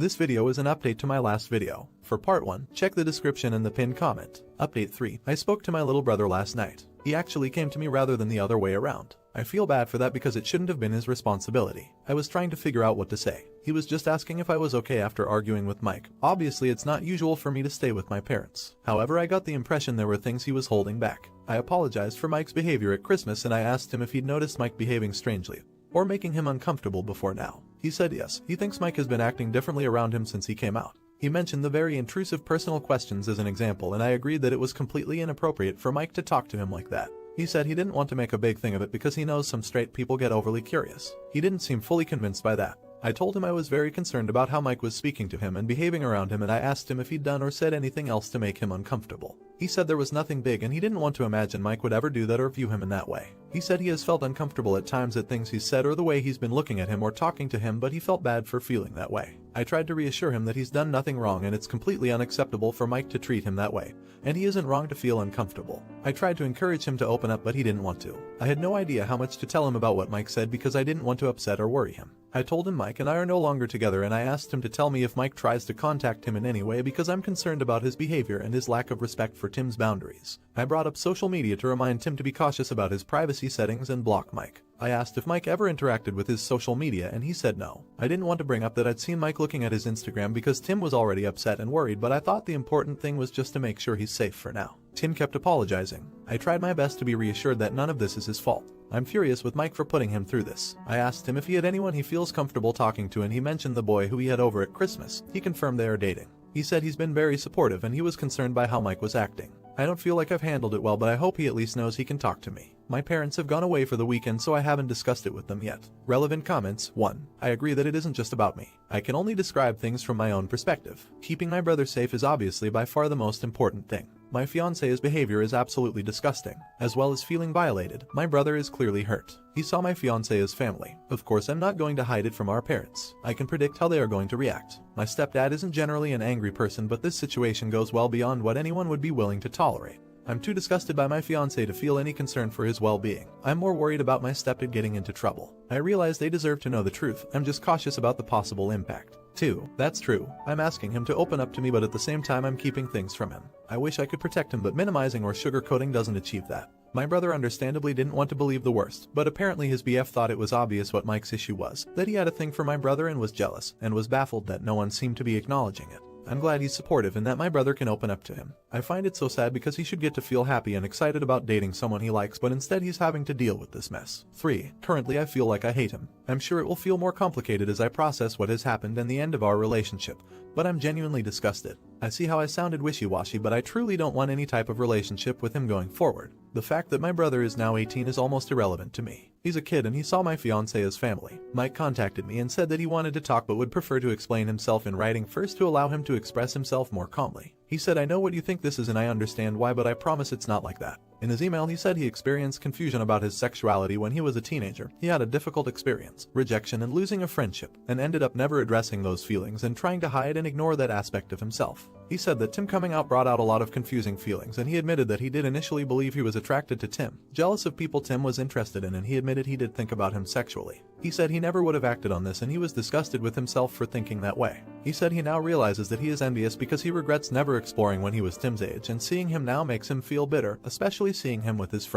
This video is an update to my last video. For part 1, check the description and the pinned comment. Update 3. I spoke to my little brother last night. He actually came to me rather than the other way around. I feel bad for that because it shouldn't have been his responsibility. I was trying to figure out what to say. He was just asking if I was okay after arguing with Mike. Obviously it's not usual for me to stay with my parents. However, I got the impression there were things he was holding back. I apologized for Mike's behavior at Christmas and I asked him if he'd noticed Mike behaving strangely or making him uncomfortable before now. He said yes, he thinks Mike has been acting differently around him since he came out. He mentioned the very intrusive personal questions as an example and I agreed that it was completely inappropriate for Mike to talk to him like that. He said he didn't want to make a big thing of it because he knows some straight people get overly curious. He didn't seem fully convinced by that. I told him I was very concerned about how Mike was speaking to him and behaving around him and I asked him if he'd done or said anything else to make him uncomfortable. He said there was nothing big and he didn't want to imagine Mike would ever do that or view him in that way. He said he has felt uncomfortable at times at things he's said or the way he's been looking at him or talking to him, but he felt bad for feeling that way. I tried to reassure him that he's done nothing wrong and it's completely unacceptable for Mike to treat him that way, and he isn't wrong to feel uncomfortable. I tried to encourage him to open up but he didn't want to. I had no idea how much to tell him about what Mike said because I didn't want to upset or worry him. I told him Mike and I are no longer together and I asked him to tell me if Mike tries to contact him in any way because I'm concerned about his behavior and his lack of respect for Tim's boundaries. I brought up social media to remind Tim to be cautious about his privacy settings and block Mike. I asked if Mike ever interacted with his social media and he said no. I didn't want to bring up that I'd seen Mike looking at his Instagram because Tim was already upset and worried, but I thought the important thing was just to make sure he's safe for now. Tim kept apologizing. I tried my best to be reassured that none of this is his fault. I'm furious with Mike for putting him through this. I asked him if he had anyone he feels comfortable talking to and he mentioned the boy who he had over at Christmas. He confirmed they are dating. He said he's been very supportive and he was concerned by how Mike was acting. I don't feel like I've handled it well, but I hope he at least knows he can talk to me. My parents have gone away for the weekend so I haven't discussed it with them yet. Relevant comments. 1. I agree that it isn't just about me. I can only describe things from my own perspective. Keeping my brother safe is obviously by far the most important thing. My fiance's behavior is absolutely disgusting. As well as feeling violated, my brother is clearly hurt. He saw my fiance as family. Of course, I'm not going to hide it from our parents. I can predict how they are going to react. My stepdad isn't generally an angry person, but this situation goes well beyond what anyone would be willing to tolerate. I'm too disgusted by my fiance to feel any concern for his well-being. I'm more worried about my stepdad getting into trouble. I realize they deserve to know the truth. I'm just cautious about the possible impact. 2. That's true. I'm asking him to open up to me, but at the same time I'm keeping things from him. I wish I could protect him, but minimizing or sugarcoating doesn't achieve that. My brother understandably didn't want to believe the worst, but apparently his BF thought it was obvious what Mike's issue was, that he had a thing for my brother and was jealous, and was baffled that no one seemed to be acknowledging it. I'm glad he's supportive and that my brother can open up to him. I find it so sad because he should get to feel happy and excited about dating someone he likes, but instead he's having to deal with this mess. 3. Currently I feel like I hate him. I'm sure it will feel more complicated as I process what has happened and the end of our relationship, but I'm genuinely disgusted. I see how I sounded wishy-washy, but I truly don't want any type of relationship with him going forward. The fact that my brother is now 18 is almost irrelevant to me. He's a kid and he saw my fiance as family. Mike contacted me and said that he wanted to talk but would prefer to explain himself in writing first to allow him to express himself more calmly. He said, I know what you think this is and I understand why, but I promise it's not like that. In his email he said he experienced confusion about his sexuality when he was a teenager. He had a difficult experience, rejection and losing a friendship, and ended up never addressing those feelings and trying to hide and ignore that aspect of himself. He said that Tim coming out brought out a lot of confusing feelings, and he admitted that he did initially believe he was attracted to Tim, jealous of people Tim was interested in, and he admitted he did think about him sexually. He said he never would have acted on this and he was disgusted with himself for thinking that way. He said he now realizes that he is envious because he regrets never exploring when he was Tim's age, and seeing him now makes him feel bitter, especially seeing him with his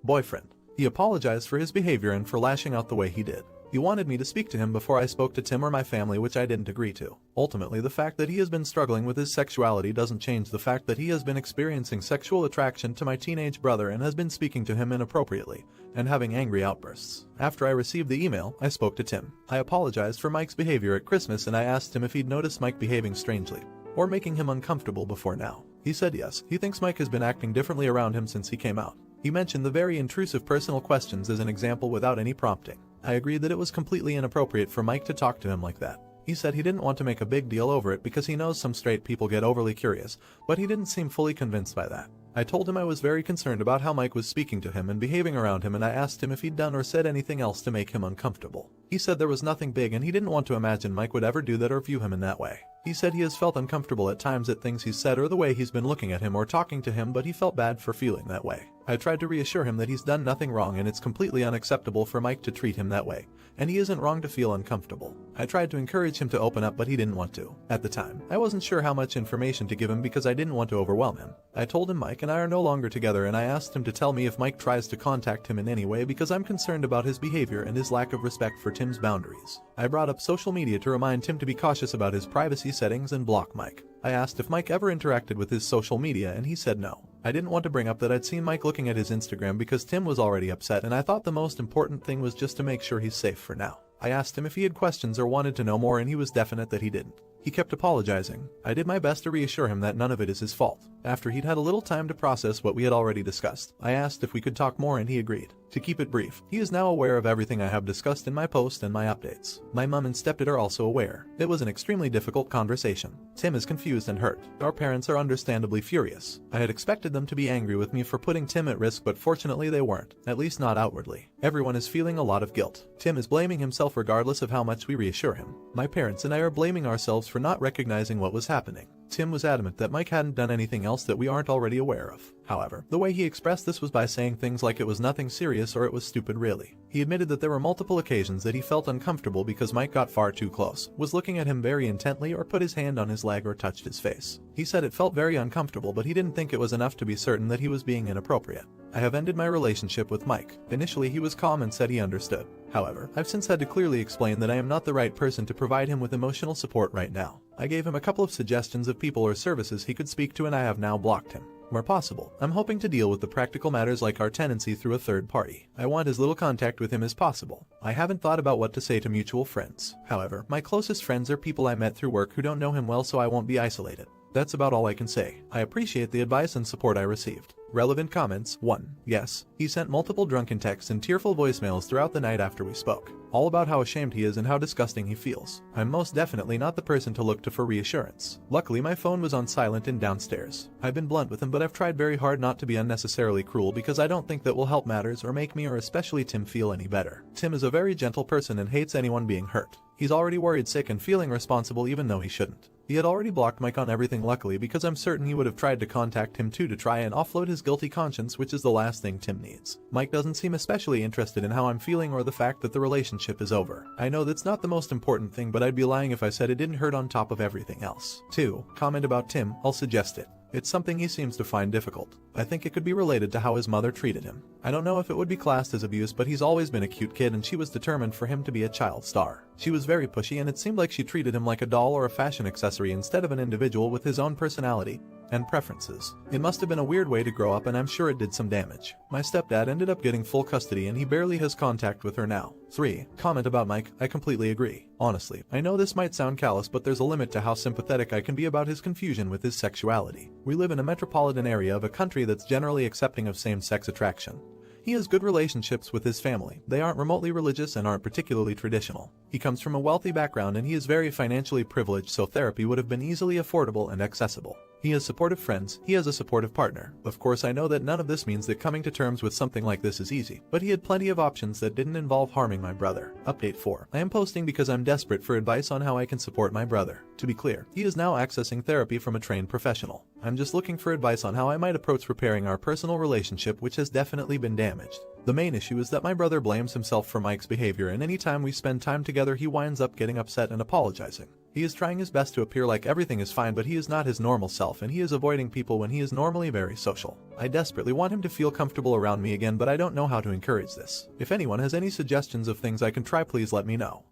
boyfriend. He apologized for his behavior and for lashing out the way he did. He wanted me to speak to him before I spoke to Tim or my family, which I didn't agree to. Ultimately, the fact that he has been struggling with his sexuality doesn't change the fact that he has been experiencing sexual attraction to my teenage brother and has been speaking to him inappropriately and having angry outbursts. After I received the email, I spoke to Tim. I apologized for Mike's behavior at Christmas and I asked him if he'd noticed Mike behaving strangely or making him uncomfortable before now. He said yes, he thinks Mike has been acting differently around him since he came out. He mentioned the very intrusive personal questions as an example without any prompting. I agreed that it was completely inappropriate for Mike to talk to him like that. He said he didn't want to make a big deal over it because he knows some straight people get overly curious, but he didn't seem fully convinced by that. I told him I was very concerned about how Mike was speaking to him and behaving around him, and I asked him if he'd done or said anything else to make him uncomfortable. He said there was nothing big and he didn't want to imagine Mike would ever do that or view him in that way. He said he has felt uncomfortable at times at things he's said or the way he's been looking at him or talking to him, but he felt bad for feeling that way. I tried to reassure him that he's done nothing wrong and it's completely unacceptable for Mike to treat him that way, and he isn't wrong to feel uncomfortable. I tried to encourage him to open up, but he didn't want to. At the time, I wasn't sure how much information to give him because I didn't want to overwhelm him. I told him Mike and I are no longer together, and I asked him to tell me if Mike tries to contact him in any way because I'm concerned about his behavior and his lack of respect for Tim's boundaries. I brought up social media to remind Tim to be cautious about his privacy settings and block Mike. I asked if Mike ever interacted with his social media and he said no. I didn't want to bring up that I'd seen Mike looking at his Instagram because Tim was already upset, and I thought the most important thing was just to make sure he's safe for now. I asked him if he had questions or wanted to know more, and he was definite that he didn't. He kept apologizing. I did my best to reassure him that none of it is his fault. After he'd had a little time to process what we had already discussed, I asked if we could talk more and he agreed. To keep it brief, he is now aware of everything I have discussed in my post and my updates. My mom and stepdad are also aware. It was an extremely difficult conversation. Tim is confused and hurt. Our parents are understandably furious. I had expected them to be angry with me for putting Tim at risk, but fortunately they weren't, at least not outwardly. Everyone is feeling a lot of guilt. Tim is blaming himself regardless of how much we reassure him. My parents and I are blaming ourselves for not recognizing what was happening. Tim was adamant that Mike hadn't done anything else that we aren't already aware of. However, the way he expressed this was by saying things like it was nothing serious or it was stupid really. He admitted that there were multiple occasions that he felt uncomfortable because Mike got far too close, was looking at him very intently, or put his hand on his leg or touched his face. He said it felt very uncomfortable, but he didn't think it was enough to be certain that he was being inappropriate. I have ended my relationship with Mike. Initially he was calm and said he understood. However, I've since had to clearly explain that I am not the right person to provide him with emotional support right now. I gave him a couple of suggestions of people or services he could speak to, and I have now blocked him. Where possible, I'm hoping to deal with the practical matters like our tenancy through a third party. I want as little contact with him as possible. I haven't thought about what to say to mutual friends. However, my closest friends are people I met through work who don't know him well, so I won't be isolated. That's about all I can say. I appreciate the advice and support I received. Relevant comments. 1. Yes, he sent multiple drunken texts and tearful voicemails throughout the night after we spoke, all about how ashamed he is and how disgusting he feels. I'm most definitely not the person to look to for reassurance. Luckily my phone was on silent and downstairs. I've been blunt with him, but I've tried very hard not to be unnecessarily cruel because I don't think that will help matters or make me or especially Tim feel any better. Tim is a very gentle person and hates anyone being hurt. He's already worried sick and feeling responsible even though he shouldn't. He had already blocked Mike on everything luckily, because I'm certain he would have tried to contact him too to try and offload his guilty conscience, which is the last thing Tim needs. Mike doesn't seem especially interested in how I'm feeling or the fact that the relationship is over. I know that's not the most important thing, but I'd be lying if I said it didn't hurt on top of everything else. 2. Comment about Tim, I'll suggest it. It's something he seems to find difficult. I think it could be related to how his mother treated him. I don't know if it would be classed as abuse, but he's always been a cute kid and she was determined for him to be a child star. She was very pushy and it seemed like she treated him like a doll or a fashion accessory instead of an individual with his own personality and preferences. It must have been a weird way to grow up, and I'm sure it did some damage. My stepdad ended up getting full custody and he barely has contact with her now. 3. Comment about Mike, I completely agree. Honestly, I know this might sound callous, but there's a limit to how sympathetic I can be about his confusion with his sexuality. We live in a metropolitan area of a country that's generally accepting of same-sex attraction. He has good relationships with his family. They aren't remotely religious and aren't particularly traditional. He comes from a wealthy background and he is very financially privileged, so therapy would have been easily affordable and accessible. He has supportive friends, he has a supportive partner. Of course, I know that none of this means that coming to terms with something like this is easy, but he had plenty of options that didn't involve harming my brother. Update 4. I am posting because I'm desperate for advice on how I can support my brother. To be clear, he is now accessing therapy from a trained professional. I'm just looking for advice on how I might approach repairing our personal relationship, which has definitely been damaged. The main issue is that my brother blames himself for Mike's behavior, and anytime we spend time together he winds up getting upset and apologizing. He is trying his best to appear like everything is fine, but he is not his normal self and he is avoiding people when he is normally very social. I desperately want him to feel comfortable around me again, but I don't know how to encourage this. If anyone has any suggestions of things I can try, please let me know.